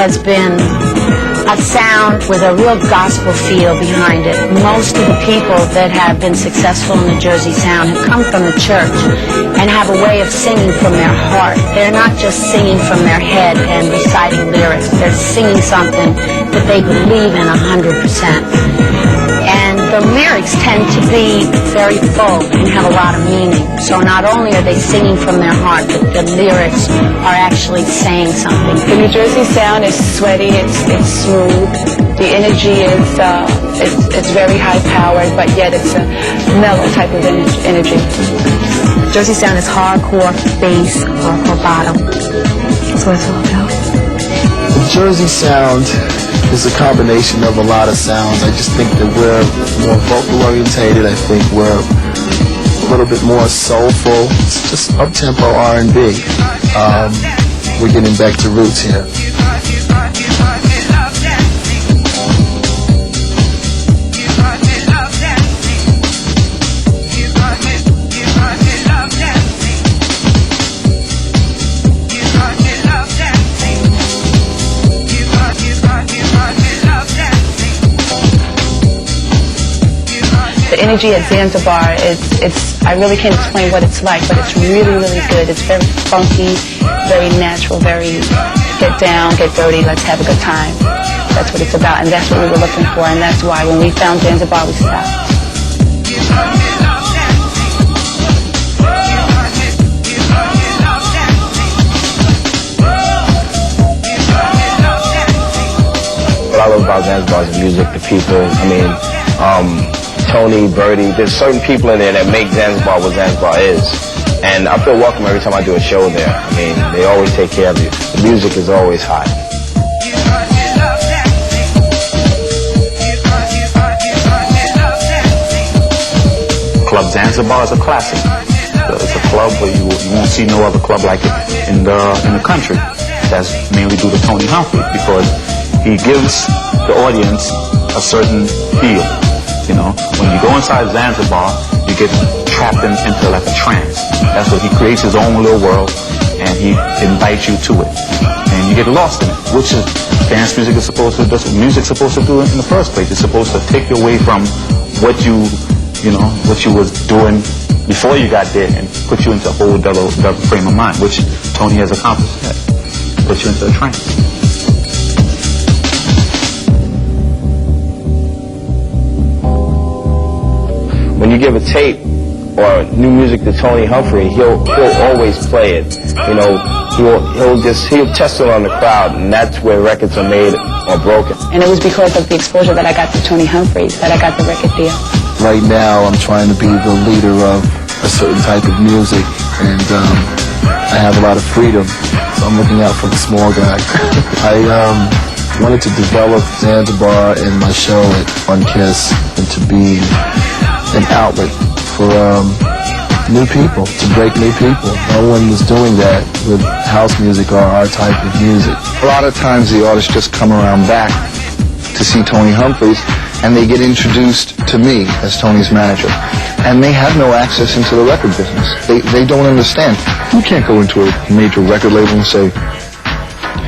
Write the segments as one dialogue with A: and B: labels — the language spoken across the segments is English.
A: has been a sound with a real gospel feel behind it. Most of the people that have been successful in the Jersey sound have come from the church and have a way of singing from their heart. They're not just singing from their head and reciting lyrics. They're singing something that they believe in 100%. And the lyrics tend to be very full and have a lot of meaning. So not only are they singing from their heart, but the lyrics are actually saying something.
B: The New Jersey sound is sweaty, it's smooth. The energy is it's very high-powered, but yet it's a mellow type of energy.
A: Jersey sound is hardcore bass, hardcore bottom. That's what it's all about.
C: The Jersey sound is a combination of a lot of sounds. I just think that we're more vocal orientated. I think we're a little bit more soulful. It's just up-tempo R&B. We're getting back to roots here.
B: The energy at Zanzibar, I really can't explain what it's like, but it's really, really good. It's very funky, very natural, very get down, get dirty, let's have a good time. That's what it's about, and that's what we were looking for, and that's why when we found Zanzibar, we stopped.
D: What I love about Zanzibar is the music, the people. I mean, Tony, Birdie, there's certain people in there that make Zanzibar what Zanzibar is. And I feel welcome every time I do a show there. I mean, they always take care of you. The music is always hot.
E: Club Zanzibar is a classic. It's a club where you won't see no other club like it in the country. That's mainly due to Tony Humphries, because he gives the audience a certain feel. You know, when you go inside Zanzibar, you get trapped into like a trance. That's what he creates his own little world, and he invites you to it, and you get lost in it. Which is dance music is supposed to. That's what music's supposed to do in the first place. It's supposed to take you away from what you was doing before you got there, and put you into a whole double frame of mind, which Tony has accomplished. Put you into a trance.
D: When you give a tape or new music to Tony Humphrey, he'll always play it. You know, he'll test it on the crowd, and that's where records are made or broken.
B: And it was because of the exposure that I got to Tony Humphries that I got the record deal.
C: Right now, I'm trying to be the leader of a certain type of music, and I have a lot of freedom, so I'm looking out for the small guy. I wanted to develop Zanzibar in my show at One Kiss, and to be an outlet for new people, to break new people. No one was doing that with house music or our type of music.
F: A lot of times the artists just come around back to see Tony Humphries, and they get introduced to me as Tony's manager. And they have no access into the record business. They don't understand. You can't go into a major record label and say,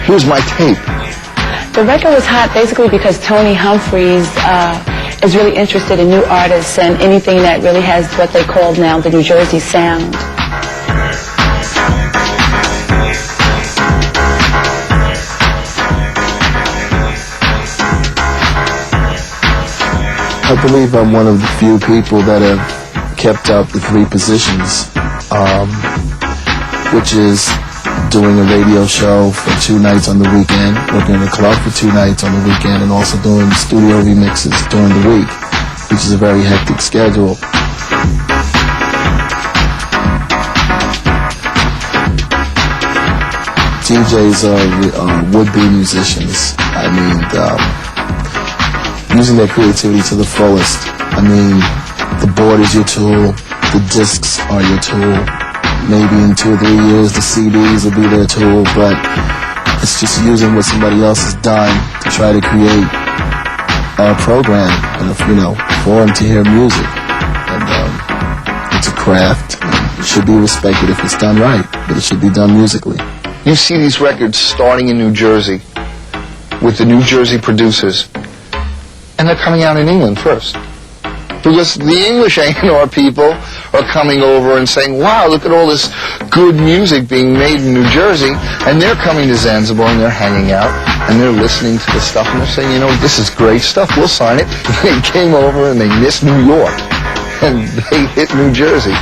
F: here's my tape.
B: The record was hot basically because Tony Humphries is really interested in new artists and anything that really has what they call now the New Jersey sound.
C: I believe I'm one of the few people that have kept up the three positions, which is doing a radio show for 2 nights on the weekend, working in a club for 2 nights on the weekend, and also doing studio remixes during the week, which is a very hectic schedule. DJs are would-be musicians. I mean, using their creativity to the fullest. I mean, the board is your tool, the discs are your tool. Maybe in 2 or 3 years the CDs will be their tool, but it's just using what somebody else has done to try to create a program and for them to hear music. And it's a craft. It should be respected if it's done right, but it should be done musically.
F: You see these records starting in New Jersey, with the New Jersey producers, and they're coming out in England first. Because the English A&R people are coming over and saying, wow, look at all this good music being made in New Jersey, and they're coming to Zanzibar and they're hanging out and they're listening to the stuff and they're saying, you know, this is great stuff, we'll sign it. They came over and they missed New York and they hit New Jersey.